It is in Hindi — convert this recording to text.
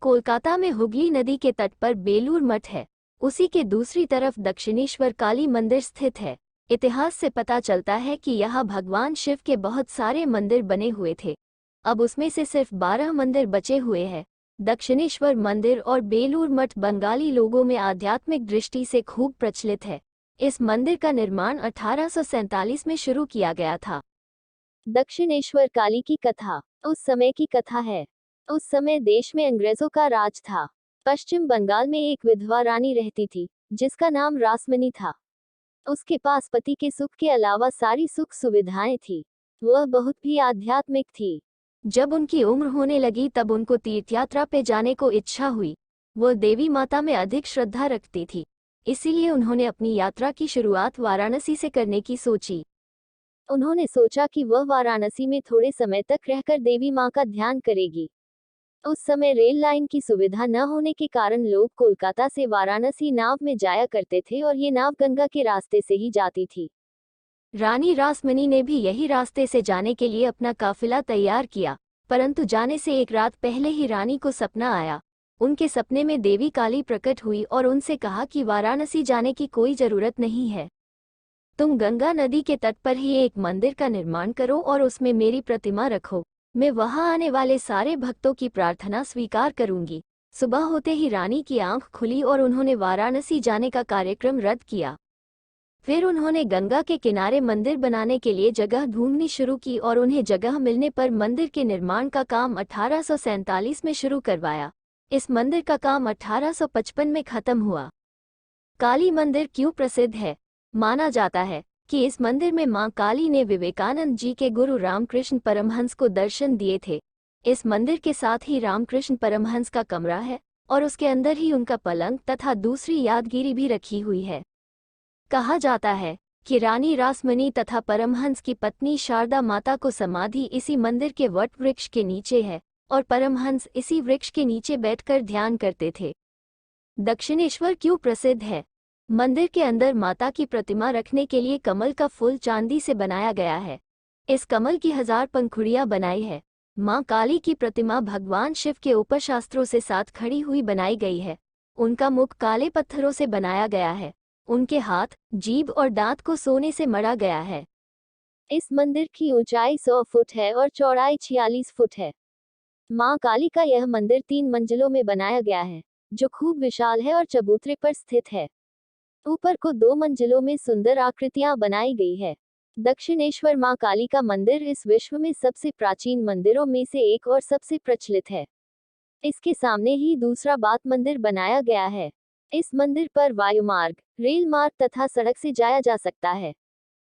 कोलकाता में हुगली नदी के तट पर बेलूर मठ है। उसी के दूसरी तरफ दक्षिणेश्वर काली मंदिर स्थित है। इतिहास से पता चलता है कि यहाँ भगवान शिव के बहुत सारे मंदिर बने हुए थे। अब उसमें से सिर्फ 12 मंदिर बचे हुए हैं। दक्षिणेश्वर मंदिर और बेलूर मठ बंगाली लोगों में आध्यात्मिक दृष्टि से खूब प्रचलित है। इस मंदिर का निर्माण 1847 में शुरू किया गया था। दक्षिणेश्वर काली की कथा उस समय की कथा है। उस समय देश में अंग्रेजों का राज था। पश्चिम बंगाल में एक विधवा रानी रहती थी, जिसका नाम रासमणी था। उसके पास पति के सुख के अलावा सारी सुख सुविधाएं थी। वह बहुत भी आध्यात्मिक थी। जब उनकी उम्र होने लगी तब उनको तीर्थयात्रा पे जाने को इच्छा हुई। वह देवी माता में अधिक श्रद्धा रखती थी, इसीलिए उन्होंने अपनी यात्रा की शुरुआत वाराणसी से करने की सोची। उन्होंने सोचा कि वह वाराणसी में थोड़े समय तक रहकर देवी मां का ध्यान करेगी। उस समय रेल लाइन की सुविधा न होने के कारण लोग कोलकाता से वाराणसी नाव में जाया करते थे और ये नाव गंगा के रास्ते से ही जाती थी। रानी रासमणी ने भी यही रास्ते से जाने के लिए अपना काफिला तैयार किया, परंतु जाने से एक रात पहले ही रानी को सपना आया। उनके सपने में देवी काली प्रकट हुई और उनसे कहा कि वाराणसी जाने की कोई जरूरत नहीं है। तुम गंगा नदी के तट पर ही एक मंदिर का निर्माण करो और उसमें मेरी प्रतिमा रखो। मैं वहां आने वाले सारे भक्तों की प्रार्थना स्वीकार करूंगी। सुबह होते ही रानी की आंख खुली और उन्होंने वाराणसी जाने का कार्यक्रम रद्द किया। फिर उन्होंने गंगा के किनारे मंदिर बनाने के लिए जगह ढूंढनी शुरू की और उन्हें जगह मिलने पर मंदिर के निर्माण का काम 1847 में शुरू करवाया। इस मंदिर का काम 1855 में खत्म हुआ। काली मंदिर क्यों प्रसिद्ध है? माना जाता है कि इस मंदिर में मां काली ने विवेकानंद जी के गुरु रामकृष्ण परमहंस को दर्शन दिए थे। इस मंदिर के साथ ही रामकृष्ण परमहंस का कमरा है और उसके अंदर ही उनका पलंग तथा दूसरी यादगिरी भी रखी हुई है। कहा जाता है कि रानी रासमणी तथा परमहंस की पत्नी शारदा माता को समाधि इसी मंदिर के वट वृक्ष के नीचे है और परमहंस इसी वृक्ष के नीचे बैठकर ध्यान करते थे। दक्षिणेश्वर क्यों प्रसिद्ध है? मंदिर के अंदर माता की प्रतिमा रखने के लिए कमल का फूल चांदी से बनाया गया है। इस कमल की 1000 पंखुड़ियां बनाई है। मां काली की प्रतिमा भगवान शिव के उपशास्त्रों से साथ खड़ी हुई बनाई गई है। उनका मुख काले पत्थरों से बनाया गया है। उनके हाथ, जीभ और दांत को सोने से मढ़ा गया है। इस मंदिर की ऊंचाई 100 फुट है और चौड़ाई 46 फुट है। मां काली का यह मंदिर 3 मंजिलों में बनाया गया है, जो खूब विशाल है और चबूतरे पर स्थित है। ऊपर को 2 मंजिलों में सुंदर आकृतियां बनाई गई है। दक्षिणेश्वर मां काली का मंदिर इस विश्व में सबसे प्राचीन मंदिरों में से एक और सबसे प्रचलित है। इसके सामने ही दूसरा बात मंदिर बनाया गया है। इस मंदिर पर वायुमार्ग, रेल मार्ग तथा सड़क से जाया जा सकता है।